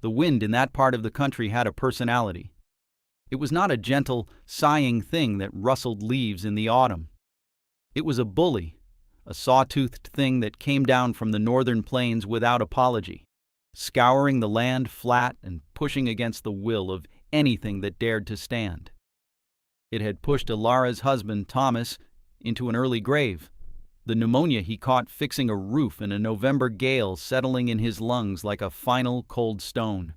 The wind in that part of the country had a personality. It was not a gentle, sighing thing that rustled leaves in the autumn. It was a bully, a saw-toothed thing that came down from the northern plains without apology, scouring the land flat and pushing against the will of anything that dared to stand. It had pushed Ilara's husband, Thomas, into an early grave, the pneumonia he caught fixing a roof in a November gale settling in his lungs like a final cold stone.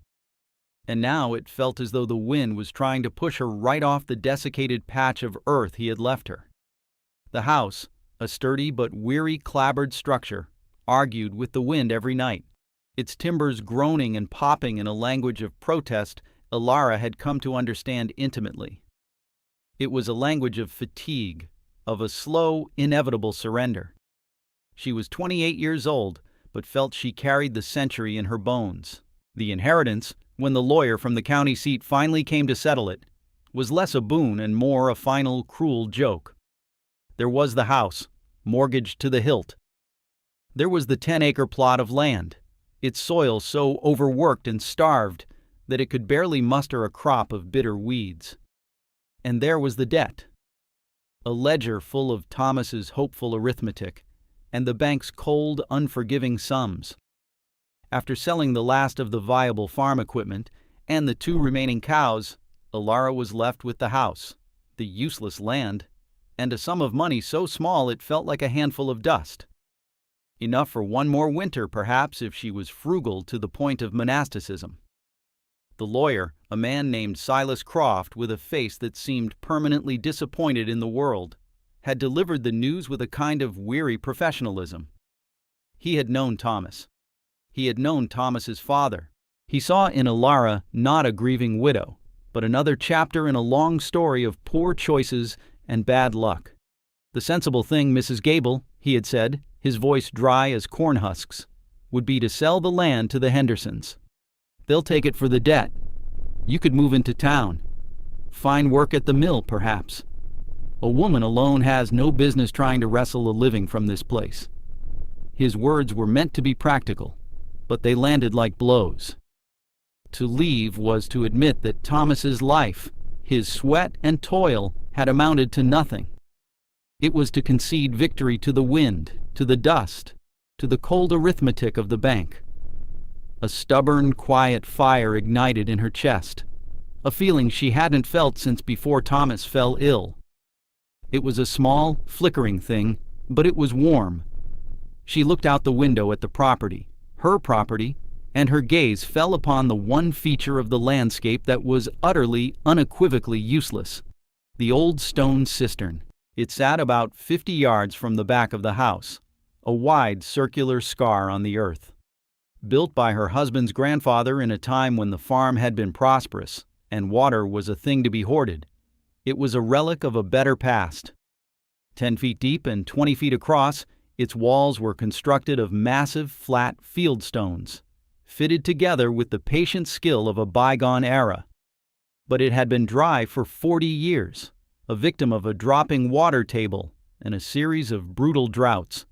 And now it felt as though the wind was trying to push her right off the desiccated patch of earth he had left her. The house, a sturdy but weary clapboard structure, argued with the wind every night, its timbers groaning and popping in a language of protest Ilara had come to understand intimately. It was a language of fatigue, of a slow, inevitable surrender. She was 28 years old, but felt she carried the century in her bones. The inheritance, when the lawyer from the county seat finally came to settle it, was less a boon and more a final, cruel joke. There was the house, mortgaged to the hilt. There was the 10-acre plot of land, its soil so overworked and starved that it could barely muster a crop of bitter weeds. And there was the debt, a ledger full of Thomas's hopeful arithmetic and the bank's cold, unforgiving sums. After selling the last of the viable farm equipment and the 2 remaining cows, Ilara was left with the house, the useless land, and a sum of money so small it felt like a handful of dust. Enough for one more winter, perhaps, if she was frugal to the point of monasticism. The lawyer, a man named Silas Croft with a face that seemed permanently disappointed in the world, had delivered the news with a kind of weary professionalism. He had known Thomas. He had known Thomas's father. He saw in Ilara not a grieving widow, but another chapter in a long story of poor choices and bad luck. The sensible thing, Mrs. Gable, he had said, his voice dry as corn husks, would be to sell the land to the Hendersons. They'll take it for the debt. You could move into town. Find work at the mill, perhaps. A woman alone has no business trying to wrestle a living from this place. His words were meant to be practical, but they landed like blows. To leave was to admit that Thomas's life, his sweat and toil, had amounted to nothing. It was to concede victory to the wind, to the dust, to the cold arithmetic of the bank. A stubborn, quiet fire ignited in her chest, a feeling she hadn't felt since before Thomas fell ill. It was a small, flickering thing, but it was warm. She looked out the window at the property, her property, and her gaze fell upon the one feature of the landscape that was utterly, unequivocally useless: the old stone cistern. It sat about 50 yards from the back of the house, a wide circular scar on the earth. Built by her husband's grandfather in a time when the farm had been prosperous and water was a thing to be hoarded, it was a relic of a better past. 10 feet deep and 20 feet across, its walls were constructed of massive, flat field stones, fitted together with the patient skill of a bygone era. But it had been dry for 40 years, a victim of a dropping water table and a series of brutal droughts.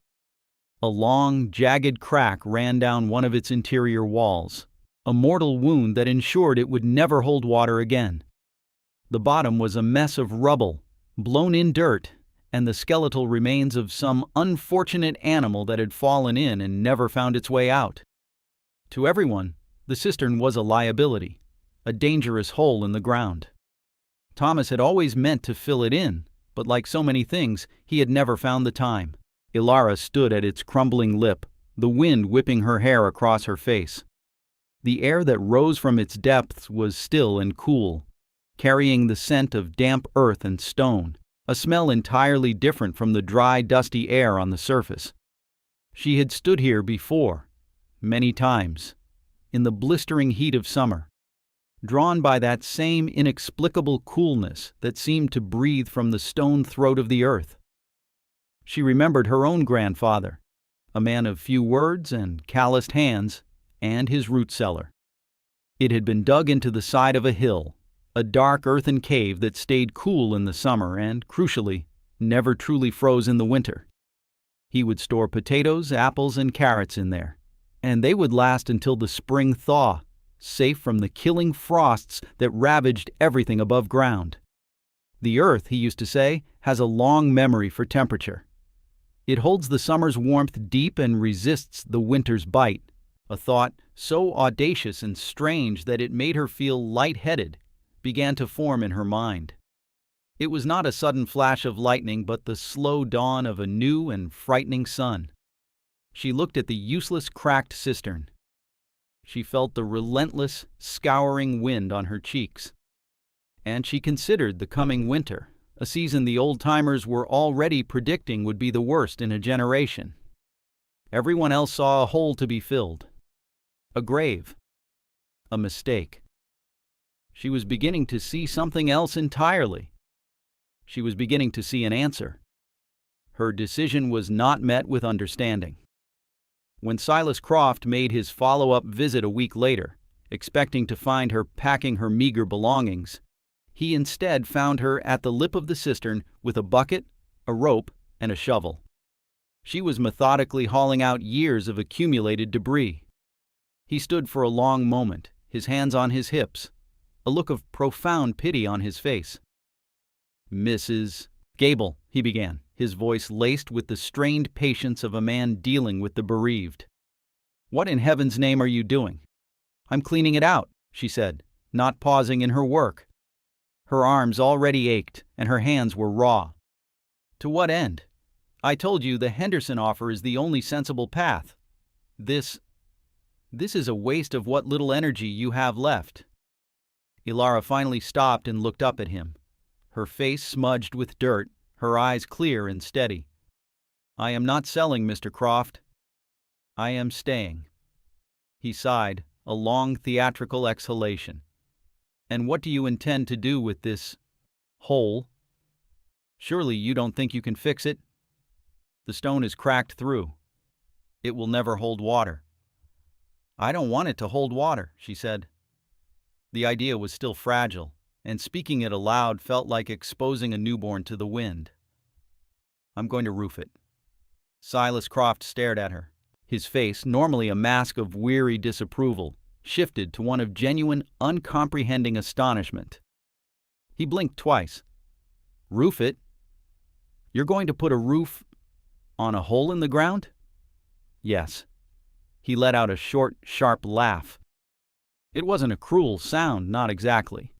A long, jagged crack ran down one of its interior walls, a mortal wound that ensured it would never hold water again. The bottom was a mess of rubble, blown-in dirt, and the skeletal remains of some unfortunate animal that had fallen in and never found its way out. To everyone, the cistern was a liability, a dangerous hole in the ground. Thomas had always meant to fill it in, but like so many things, he had never found the time. Ilara stood at its crumbling lip, the wind whipping her hair across her face. The air that rose from its depths was still and cool, carrying the scent of damp earth and stone, a smell entirely different from the dry, dusty air on the surface. She had stood here before, many times, in the blistering heat of summer, drawn by that same inexplicable coolness that seemed to breathe from the stone throat of the earth. She remembered her own grandfather, a man of few words and calloused hands, and his root cellar. It had been dug into the side of a hill, a dark earthen cave that stayed cool in the summer and, crucially, never truly froze in the winter. He would store potatoes, apples, and carrots in there, and they would last until the spring thaw, safe from the killing frosts that ravaged everything above ground. The earth, he used to say, has a long memory for temperature. It holds the summer's warmth deep and resists the winter's bite, a thought so audacious and strange that it made her feel light-headed began to form in her mind. It was not a sudden flash of lightning, but the slow dawn of a new and frightening sun. She looked at the useless cracked cistern. She felt the relentless, scouring wind on her cheeks. And she considered the coming winter, a season the old-timers were already predicting would be the worst in a generation. Everyone else saw a hole to be filled, a grave, a mistake. She was beginning to see something else entirely. She was beginning to see an answer. Her decision was not met with understanding. When Silas Croft made his follow-up visit a week later, expecting to find her packing her meager belongings, he instead found her at the lip of the cistern with a bucket, a rope, and a shovel. She was methodically hauling out years of accumulated debris. He stood for a long moment, his hands on his hips, a look of profound pity on his face. "Mrs. Gable," he began, his voice laced with the strained patience of a man dealing with the bereaved. "What in heaven's name are you doing?" "I'm cleaning it out," she said, not pausing in her work. Her arms already ached, and her hands were raw. "To what end? I told you the Henderson offer is the only sensible path. This is a waste of what little energy you have left." Ilara finally stopped and looked up at him, her face smudged with dirt, her eyes clear and steady. "I am not selling, Mr. Croft. I am staying." He sighed, a long theatrical exhalation. "And what do you intend to do with this hole? Surely you don't think you can fix it? The stone is cracked through. It will never hold water." "I don't want it to hold water," she said. The idea was still fragile, and speaking it aloud felt like exposing a newborn to the wind. "I'm going to roof it." Silas Croft stared at her. His face, normally a mask of weary disapproval, shifted to one of genuine, uncomprehending astonishment. He blinked twice. "Roof it? You're going to put a roof on a hole in the ground?" "Yes." He let out a short, sharp laugh. It wasn't a cruel sound, not exactly.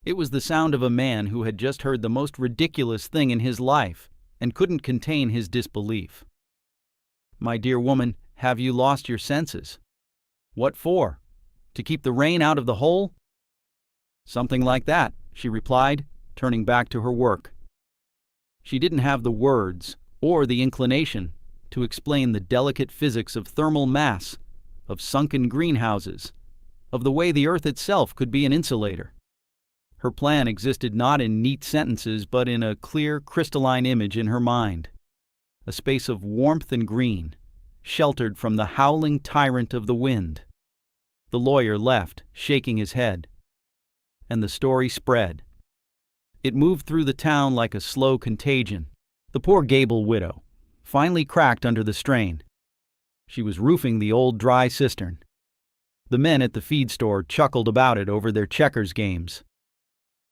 It was the sound of a man who had just heard the most ridiculous thing in his life and couldn't contain his disbelief. "My dear woman, have you lost your senses? What for? To keep the rain out of the hole?" "Something like that," she replied, turning back to her work. She didn't have the words or the inclination to explain the delicate physics of thermal mass, of sunken greenhouses, of the way the earth itself could be an insulator. Her plan existed not in neat sentences but in a clear, crystalline image in her mind. A space of warmth and green, sheltered from the howling tyrant of the wind. The lawyer left, shaking his head. And the story spread. It moved through the town like a slow contagion. The poor Gable widow finally cracked under the strain. She was roofing the old dry cistern. The men at the feed store chuckled about it over their checkers games.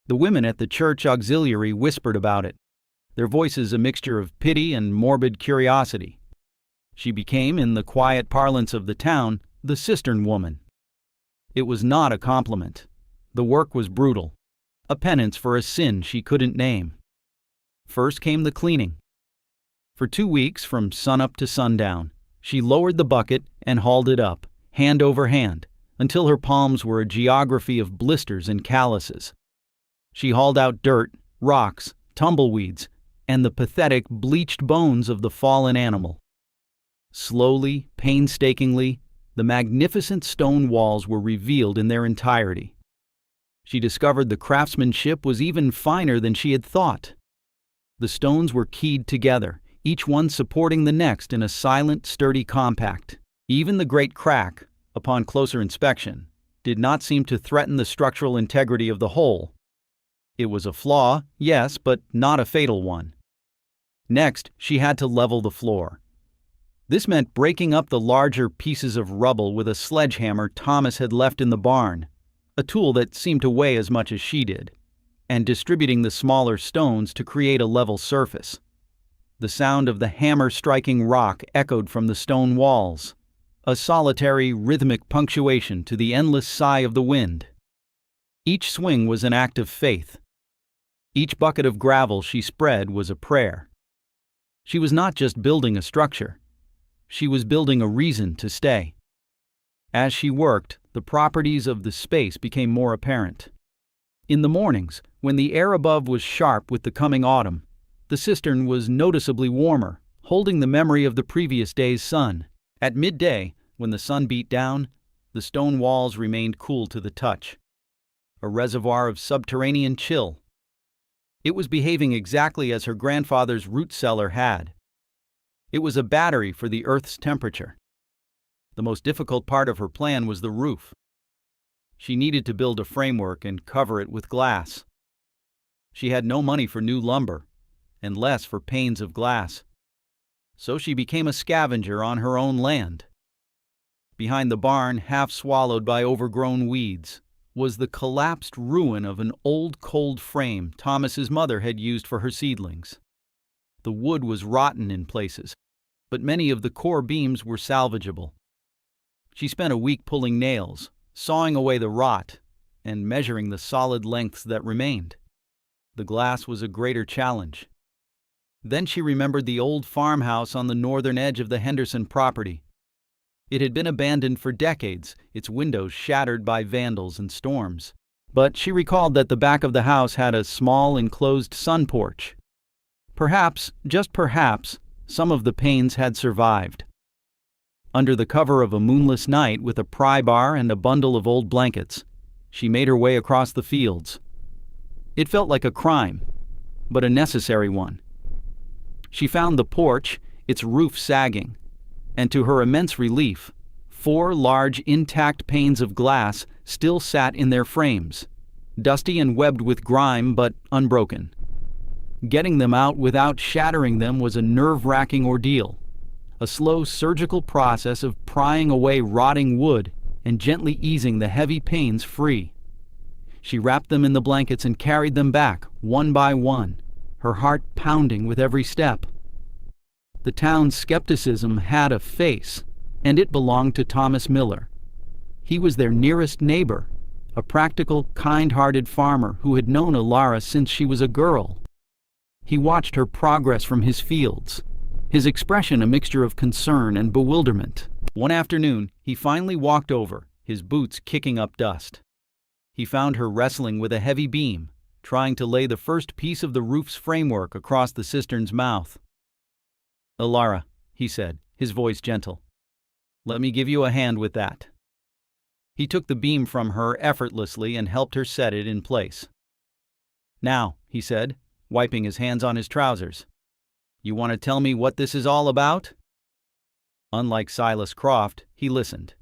The women at the church auxiliary whispered about it, their voices a mixture of pity and morbid curiosity. She became, in the quiet parlance of the town, the cistern woman. It was not a compliment. The work was brutal, a penance for a sin she couldn't name. First came the cleaning. For 2 weeks, from sunup to sundown, she lowered the bucket and hauled it up, hand over hand, until her palms were a geography of blisters and calluses. She hauled out dirt, rocks, tumbleweeds, and the pathetic, bleached bones of the fallen animal. Slowly, painstakingly, the magnificent stone walls were revealed in their entirety. She discovered the craftsmanship was even finer than she had thought. The stones were keyed together, each one supporting the next in a silent, sturdy compact. Even the great crack, upon closer inspection, did not seem to threaten the structural integrity of the whole. It was a flaw, yes, but not a fatal one. Next, she had to level the floor. This meant breaking up the larger pieces of rubble with a sledgehammer Thomas had left in the barn, a tool that seemed to weigh as much as she did, and distributing the smaller stones to create a level surface. The sound of the hammer striking rock echoed from the stone walls, a solitary, rhythmic punctuation to the endless sigh of the wind. Each swing was an act of faith. Each bucket of gravel she spread was a prayer. She was not just building a structure. She was building a reason to stay. As she worked, the properties of the space became more apparent. In the mornings, when the air above was sharp with the coming autumn, the cistern was noticeably warmer, holding the memory of the previous day's sun. At midday, when the sun beat down, the stone walls remained cool to the touch. A reservoir of subterranean chill. It was behaving exactly as her grandfather's root cellar had. It was a battery for the earth's temperature. The most difficult part of her plan was the roof. She needed to build a framework and cover it with glass. She had no money for new lumber, and less for panes of glass. So she became a scavenger on her own land. Behind the barn, half swallowed by overgrown weeds, was the collapsed ruin of an old cold frame Thomas's mother had used for her seedlings. The wood was rotten in places, but many of the core beams were salvageable. She spent a week pulling nails, sawing away the rot, and measuring the solid lengths that remained. The glass was a greater challenge. Then she remembered the old farmhouse on the northern edge of the Henderson property. It had been abandoned for decades, its windows shattered by vandals and storms. But she recalled that the back of the house had a small enclosed sun porch. Perhaps, just perhaps, some of the panes had survived. Under the cover of a moonless night with a pry bar and a bundle of old blankets, she made her way across the fields. It felt like a crime, but a necessary one. She found the porch, its roof sagging, and to her immense relief, 4 large intact panes of glass still sat in their frames, dusty and webbed with grime but unbroken. Getting them out without shattering them was a nerve-wracking ordeal, a slow surgical process of prying away rotting wood and gently easing the heavy panes free. She wrapped them in the blankets and carried them back, one by one, her heart pounding with every step. The town's skepticism had a face, and it belonged to Thomas Miller. He was their nearest neighbor, a practical, kind-hearted farmer who had known Alara since she was a girl. He watched her progress from his fields, his expression a mixture of concern and bewilderment. One afternoon, he finally walked over, his boots kicking up dust. He found her wrestling with a heavy beam, trying to lay the first piece of the roof's framework across the cistern's mouth. "Alara," he said, his voice gentle, "let me give you a hand with that." He took the beam from her effortlessly and helped her set it in place. "Now," he said, wiping his hands on his trousers, "you want to tell me what this is all about?" Unlike Silas Croft, he listened.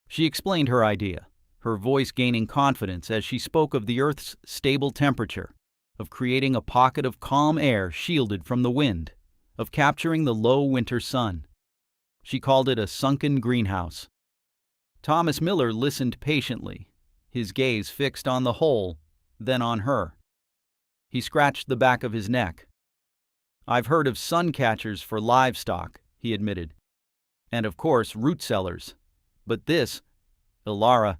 She explained her idea, her voice gaining confidence as she spoke of the Earth's stable temperature, of creating a pocket of calm air shielded from the wind, of capturing the low winter sun. She called it a sunken greenhouse. Thomas Miller listened patiently, his gaze fixed on the hole, then on her. He scratched the back of his neck. "I've heard of sun catchers for livestock," he admitted, "and of course root cellars. But this, Alara,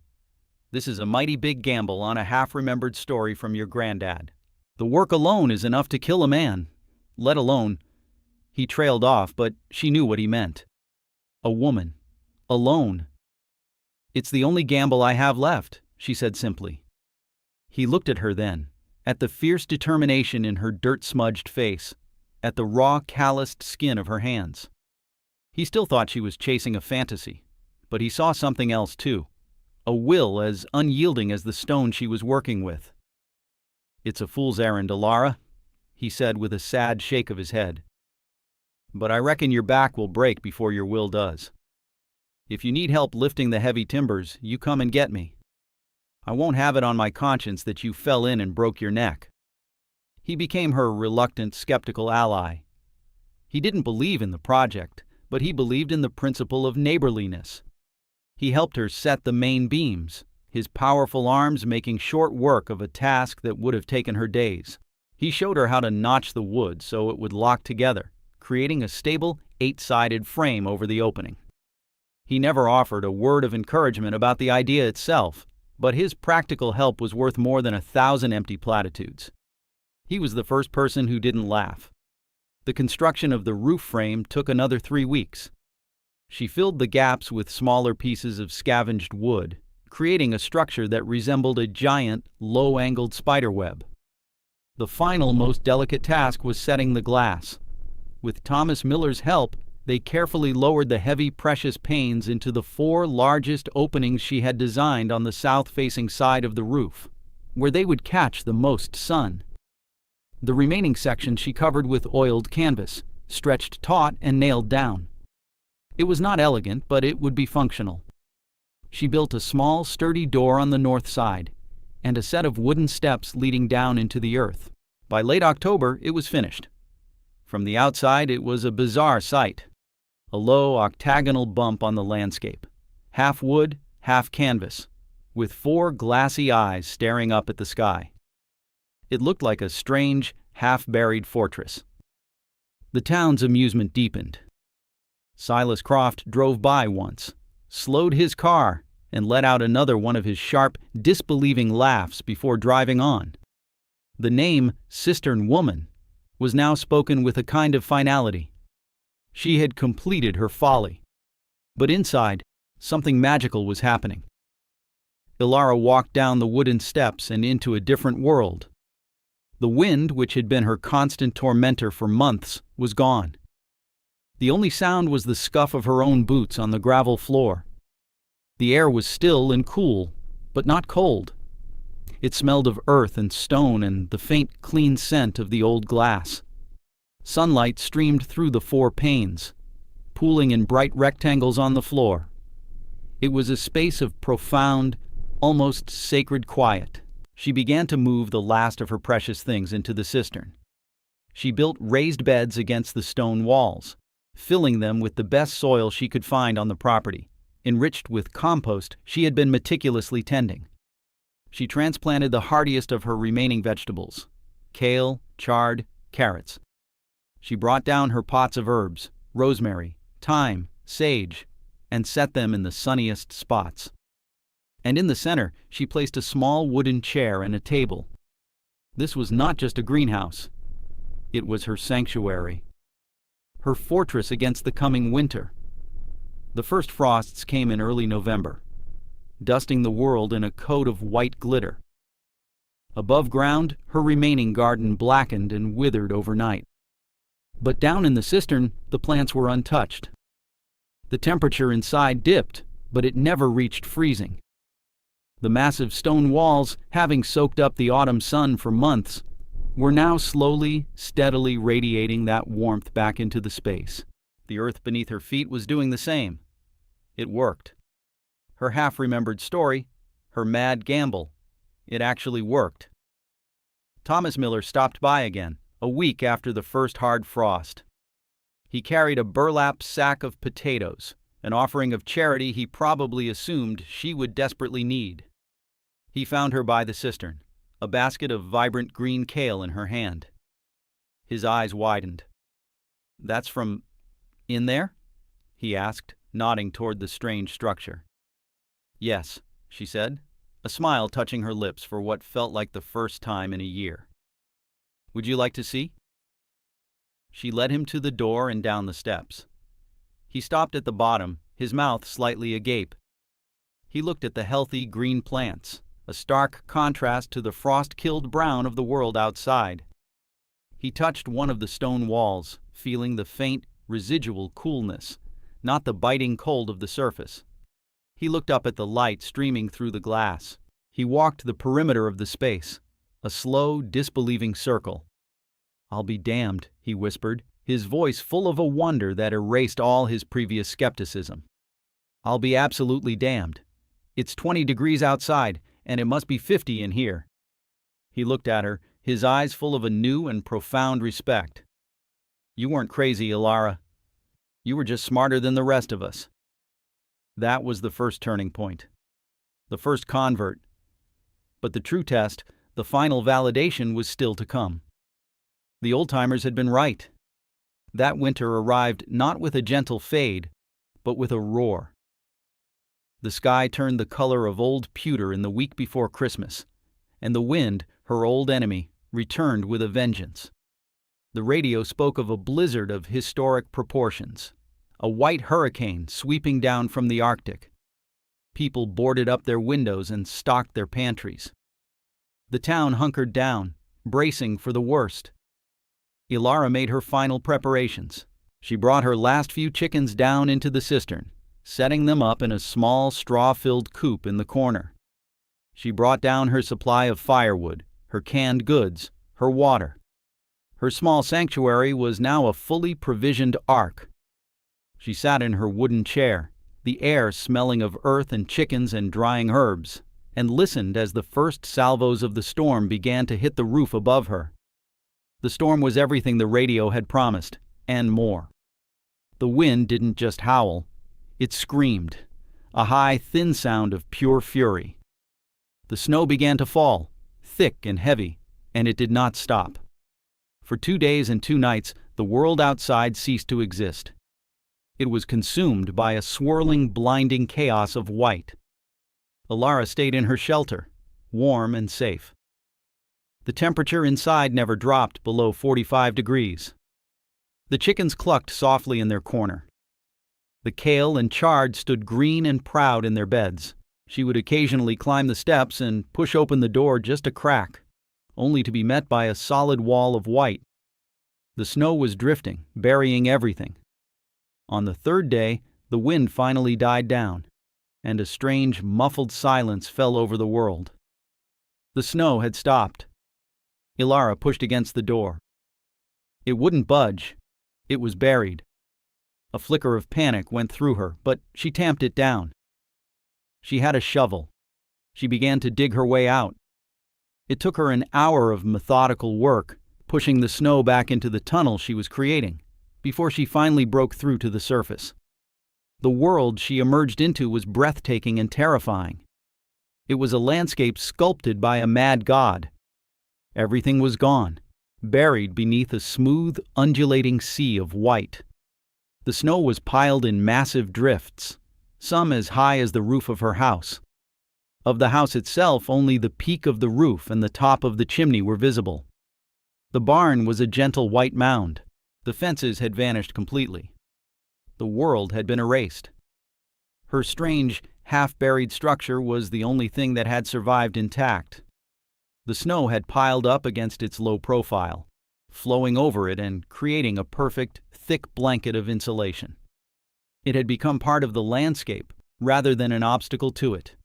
this is a mighty big gamble on a half-remembered story from your granddad. The work alone is enough to kill a man, let alone—" He trailed off, but she knew what he meant. A woman. Alone. "It's the only gamble I have left," she said simply. He looked at her then, at the fierce determination in her dirt-smudged face, at the raw, calloused skin of her hands. He still thought she was chasing a fantasy, but he saw something else too, a will as unyielding as the stone she was working with. "It's a fool's errand, Alara," he said with a sad shake of his head. "But I reckon your back will break before your will does. If you need help lifting the heavy timbers, you come and get me. I won't have it on my conscience that you fell in and broke your neck." He became her reluctant, skeptical ally. He didn't believe in the project, but he believed in the principle of neighborliness. He helped her set the main beams, his powerful arms making short work of a task that would have taken her days. He showed her how to notch the wood so it would lock together, creating a stable, 8-sided frame over the opening. He never offered a word of encouragement about the idea itself, but his practical help was worth more than 1,000 empty platitudes. He was the first person who didn't laugh. The construction of the roof frame took another 3 weeks. She filled the gaps with smaller pieces of scavenged wood, creating a structure that resembled a giant, low-angled spiderweb. The final, most delicate task was setting the glass. With Thomas Miller's help, they carefully lowered the heavy, precious panes into the 4 largest openings she had designed on the south-facing side of the roof, where they would catch the most sun. The remaining section she covered with oiled canvas, stretched taut and nailed down. It was not elegant, but it would be functional. She built a small, sturdy door on the north side, and a set of wooden steps leading down into the earth. By late October, it was finished. From the outside, it was a bizarre sight. A low, octagonal bump on the landscape, half wood, half canvas, with 4 glassy eyes staring up at the sky. It looked like a strange, half-buried fortress. The town's amusement deepened. Silas Croft drove by once, slowed his car, and let out another one of his sharp, disbelieving laughs before driving on. The name Cistern Woman was now spoken with a kind of finality. She had completed her folly. But inside, something magical was happening. Ilara walked down the wooden steps and into a different world. The wind, which had been her constant tormentor for months, was gone. The only sound was the scuff of her own boots on the gravel floor. The air was still and cool, but not cold. It smelled of earth and stone and the faint, clean scent of the old glass. Sunlight streamed through the 4 panes, pooling in bright rectangles on the floor. It was a space of profound, almost sacred quiet. She began to move the last of her precious things into the cistern. She built raised beds against the stone walls, filling them with the best soil she could find on the property, enriched with compost she had been meticulously tending. She transplanted the hardiest of her remaining vegetables: kale, chard, carrots. She brought down her pots of herbs, rosemary, thyme, sage, and set them in the sunniest spots. And in the center, she placed a small wooden chair and a table. This was not just a greenhouse. It was her sanctuary, her fortress against the coming winter. The first frosts came in early November, dusting the world in a coat of white glitter. Above ground, her remaining garden blackened and withered overnight. But down in the cistern, the plants were untouched. The temperature inside dipped, but it never reached freezing. The massive stone walls, having soaked up the autumn sun for months, were now slowly, steadily radiating that warmth back into the space. The earth beneath her feet was doing the same. It worked. Her half-remembered story, her mad gamble, it actually worked. Thomas Miller stopped by again, a week after the first hard frost. He carried a burlap sack of potatoes, an offering of charity he probably assumed she would desperately need. He found her by the cistern, a basket of vibrant green kale in her hand. His eyes widened. "That's from in there?" he asked, nodding toward the strange structure. "Yes," she said, a smile touching her lips for what felt like the first time in a year. "Would you like to see?" She led him to the door and down the steps. He stopped at the bottom, his mouth slightly agape. He looked at the healthy green plants, a stark contrast to the frost-killed brown of the world outside. He touched one of the stone walls, feeling the faint, residual coolness, not the biting cold of the surface. He looked up at the light streaming through the glass. He walked the perimeter of the space, a slow, disbelieving circle. "I'll be damned," he whispered, his voice full of a wonder that erased all his previous skepticism. "I'll be absolutely damned. It's 20 degrees outside, and it must be 50 in here." He looked at her, his eyes full of a new and profound respect. "You weren't crazy, Ilara." You were just smarter than the rest of us." That was the first turning point, the first convert. But the true test, the final validation, was still to come. The old-timers had been right. That winter arrived not with a gentle fade, but with a roar. The sky turned the color of old pewter in the week before Christmas, and the wind, her old enemy, returned with a vengeance. The radio spoke of a blizzard of historic proportions, a white hurricane sweeping down from the Arctic. People boarded up their windows and stocked their pantries. The town hunkered down, bracing for the worst. Ilara made her final preparations. She brought her last few chickens down into the cistern, setting them up in a small straw-filled coop in the corner. She brought down her supply of firewood, her canned goods, her water. Her small sanctuary was now a fully provisioned ark. She sat in her wooden chair, the air smelling of earth and chickens and drying herbs, and listened as the first salvos of the storm began to hit the roof above her. The storm was everything the radio had promised, and more. The wind didn't just howl, it screamed, a high, thin sound of pure fury. The snow began to fall, thick and heavy, and it did not stop. For 2 days and 2 nights, the world outside ceased to exist. It was consumed by a swirling, blinding chaos of white. Ilara stayed in her shelter, warm and safe. The temperature inside never dropped below 45 degrees. The chickens clucked softly in their corner. The kale and chard stood green and proud in their beds. She would occasionally climb the steps and push open the door just a crack, only to be met by a solid wall of white. The snow was drifting, burying everything. On the 3rd day, the wind finally died down, and a strange, muffled silence fell over the world. The snow had stopped. Ilara pushed against the door. It wouldn't budge. It was buried. A flicker of panic went through her, but she tamped it down. She had a shovel. She began to dig her way out. It took her an hour of methodical work, pushing the snow back into the tunnel she was creating, before she finally broke through to the surface. The world she emerged into was breathtaking and terrifying. It was a landscape sculpted by a mad god. Everything was gone, buried beneath a smooth, undulating sea of white. The snow was piled in massive drifts, some as high as the roof of her house. Of the house itself, only the peak of the roof and the top of the chimney were visible. The barn was a gentle white mound. The fences had vanished completely. The world had been erased. Her strange, half-buried structure was the only thing that had survived intact. The snow had piled up against its low profile, flowing over it and creating a perfect, thick blanket of insulation. It had become part of the landscape rather than an obstacle to it.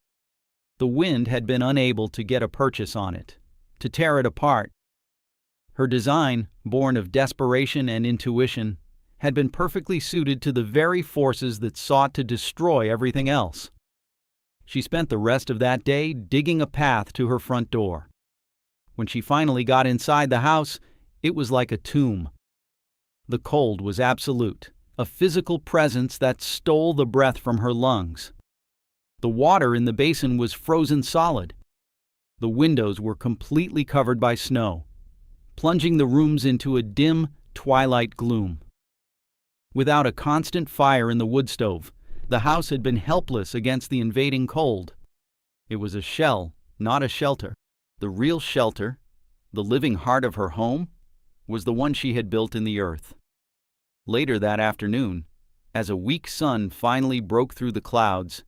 The wind had been unable to get a purchase on it, to tear it apart. Her design, born of desperation and intuition, had been perfectly suited to the very forces that sought to destroy everything else. She spent the rest of that day digging a path to her front door. When she finally got inside the house, it was like a tomb. The cold was absolute, a physical presence that stole the breath from her lungs. The water in the basin was frozen solid. The windows were completely covered by snow, plunging the rooms into a dim, twilight gloom. Without a constant fire in the wood stove, the house had been helpless against the invading cold. It was a shell, not a shelter. The real shelter, the living heart of her home, was the one she had built in the earth. Later that afternoon, as a weak sun finally broke through the clouds,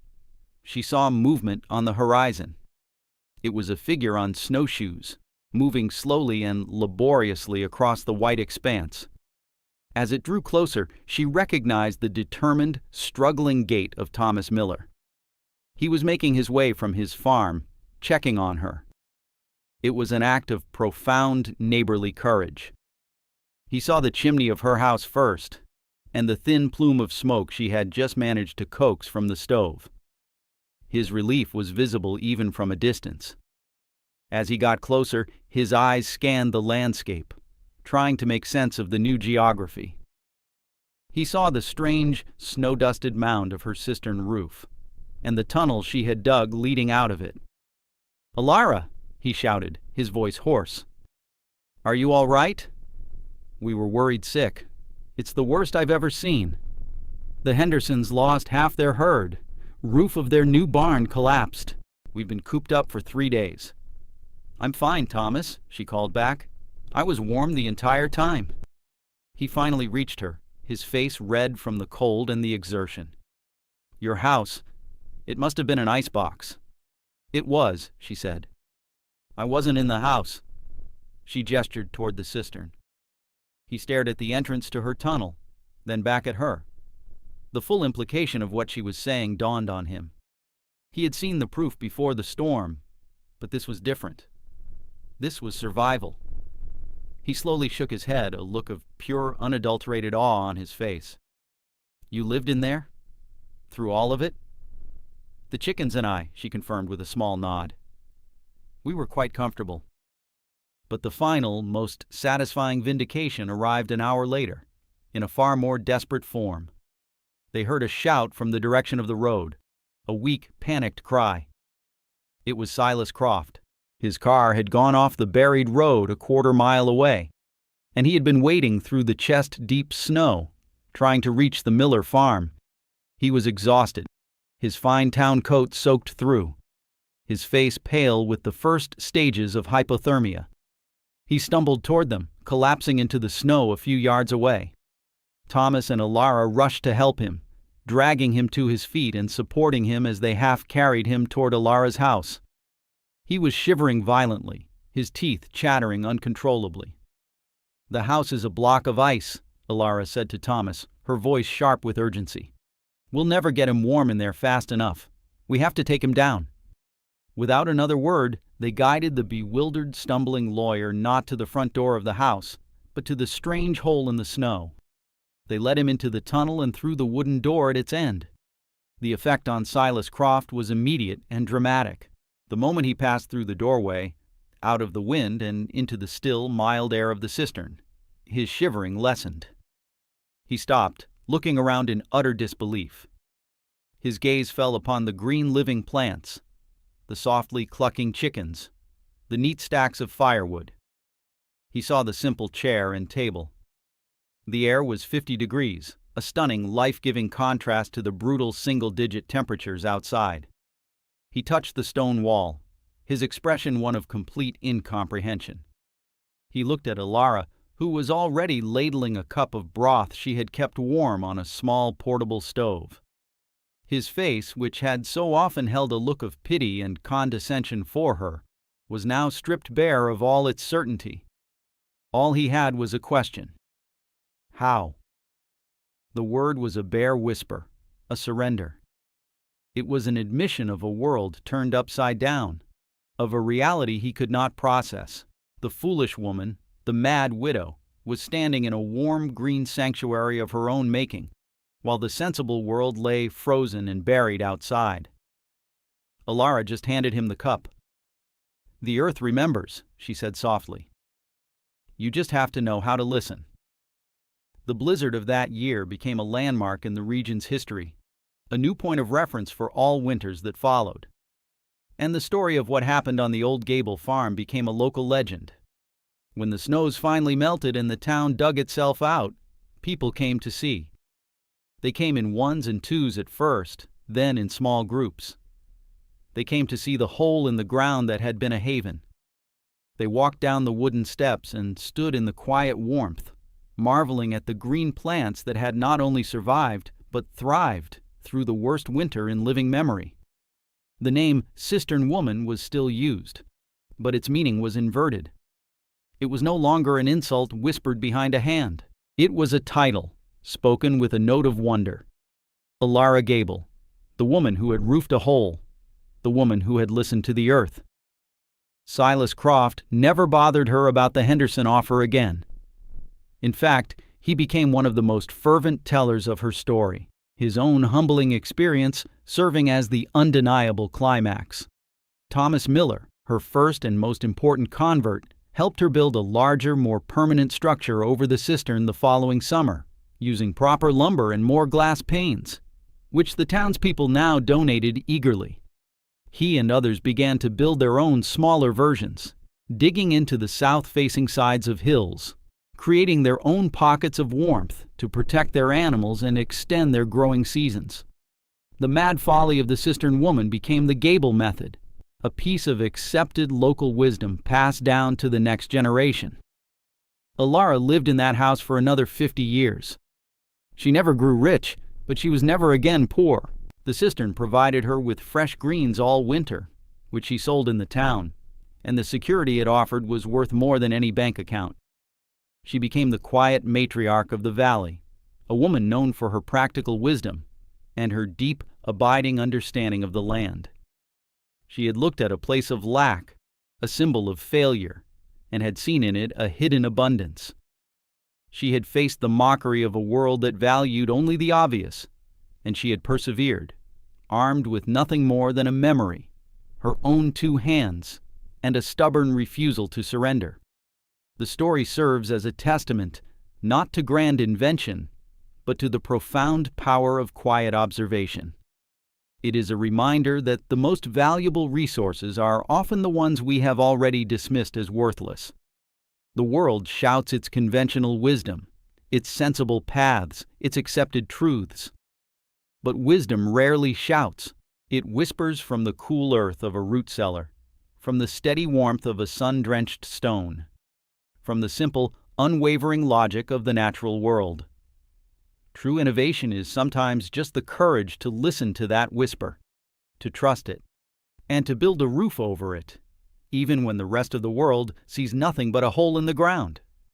she saw movement on the horizon. It was a figure on snowshoes, moving slowly and laboriously across the white expanse. As it drew closer, she recognized the determined, struggling gait of Thomas Miller. He was making his way from his farm, checking on her. It was an act of profound neighborly courage. He saw the chimney of her house first, and the thin plume of smoke she had just managed to coax from the stove. His relief was visible even from a distance. As he got closer, his eyes scanned the landscape, trying to make sense of the new geography. He saw the strange, snow-dusted mound of her cistern roof, and the tunnel she had dug leading out of it. "Alara!" he shouted, his voice hoarse. "Are you all right?" "We were worried sick. It's the worst I've ever seen. The Hendersons lost half their herd. Roof of their new barn collapsed. We've been cooped up for 3 days." "I'm fine, Thomas," she called back. "I was warm the entire time." He finally reached her, his face red from the cold and the exertion. "Your house, it must have been an icebox." "It was," she said. "I wasn't in the house." She gestured toward the cistern. He stared at the entrance to her tunnel, then back at her. The full implication of what she was saying dawned on him. He had seen the proof before the storm, but this was different. This was survival. He slowly shook his head, a look of pure, unadulterated awe on his face. "You lived in there? Through all of it?" "The chickens and I," she confirmed with a small nod. "We were quite comfortable." But the final, most satisfying vindication arrived an hour later, in a far more desperate form. They heard a shout from the direction of the road, a weak, panicked cry. It was Silas Croft. His car had gone off the buried road a quarter-mile away, and he had been wading through the chest-deep snow, trying to reach the Miller farm. He was exhausted, his fine town coat soaked through, his face pale with the first stages of hypothermia. He stumbled toward them, collapsing into the snow a few yards away. Thomas and Alara rushed to help him, dragging him to his feet and supporting him as they half-carried him toward Alara's house. He was shivering violently, his teeth chattering uncontrollably. "The house is a block of ice," Alara said to Thomas, her voice sharp with urgency. "We'll never get him warm in there fast enough. We have to take him down." Without another word, they guided the bewildered, stumbling lawyer not to the front door of the house, but to the strange hole in the snow. They led him into the tunnel and through the wooden door at its end. The effect on Silas Croft was immediate and dramatic. The moment he passed through the doorway, out of the wind and into the still, mild air of the cistern, his shivering lessened. He stopped, looking around in utter disbelief. His gaze fell upon the green living plants, the softly clucking chickens, the neat stacks of firewood. He saw the simple chair and table. The air was 50 degrees, a stunning, life-giving contrast to the brutal single-digit temperatures outside. He touched the stone wall, his expression one of complete incomprehension. He looked at Alara, who was already ladling a cup of broth she had kept warm on a small portable stove. His face, which had so often held a look of pity and condescension for her, was now stripped bare of all its certainty. All he had was a question. How? The word was a bare whisper, a surrender. It was an admission of a world turned upside down, of a reality he could not process. The foolish woman, the mad widow, was standing in a warm green sanctuary of her own making, while the sensible world lay frozen and buried outside. Alara just handed him the cup. "The earth remembers," she said softly. "You just have to know how to listen." The blizzard of that year became a landmark in the region's history, a new point of reference for all winters that followed. And the story of what happened on the old Gable farm became a local legend. When the snows finally melted and the town dug itself out, people came to see. They came in ones and twos at first, then in small groups. They came to see the hole in the ground that had been a haven. They walked down the wooden steps and stood in the quiet warmth, marveling at the green plants that had not only survived, but thrived through the worst winter in living memory. The name Cistern Woman was still used, but its meaning was inverted. It was no longer an insult whispered behind a hand. It was a title, spoken with a note of wonder. Alara Gable, the woman who had roofed a hole, the woman who had listened to the earth. Silas Croft never bothered her about the Henderson offer again. In fact, he became one of the most fervent tellers of her story, his own humbling experience serving as the undeniable climax. Thomas Miller, her first and most important convert, helped her build a larger, more permanent structure over the cistern the following summer, using proper lumber and more glass panes, which the townspeople now donated eagerly. He and others began to build their own smaller versions, digging into the south-facing sides of hills, creating their own pockets of warmth to protect their animals and extend their growing seasons. The mad folly of the Cistern woman became the gable method, a piece of accepted local wisdom passed down to the next generation. Alara lived in that house for another 50 years. She never grew rich, but she was never again poor. The cistern provided her with fresh greens all winter, which she sold in the town, and the security it offered was worth more than any bank account. She became the quiet matriarch of the valley, a woman known for her practical wisdom and her deep, abiding understanding of the land. She had looked at a place of lack, a symbol of failure, and had seen in it a hidden abundance. She had faced the mockery of a world that valued only the obvious, and she had persevered, armed with nothing more than a memory, her own 2 hands, and a stubborn refusal to surrender. The story serves as a testament not to grand invention, but to the profound power of quiet observation. It is a reminder that the most valuable resources are often the ones we have already dismissed as worthless. The world shouts its conventional wisdom, its sensible paths, its accepted truths. But wisdom rarely shouts. It whispers from the cool earth of a root cellar, from the steady warmth of a sun-drenched stone, from the simple, unwavering logic of the natural world. True innovation is sometimes just the courage to listen to that whisper, to trust it, and to build a roof over it, even when the rest of the world sees nothing but a hole in the ground.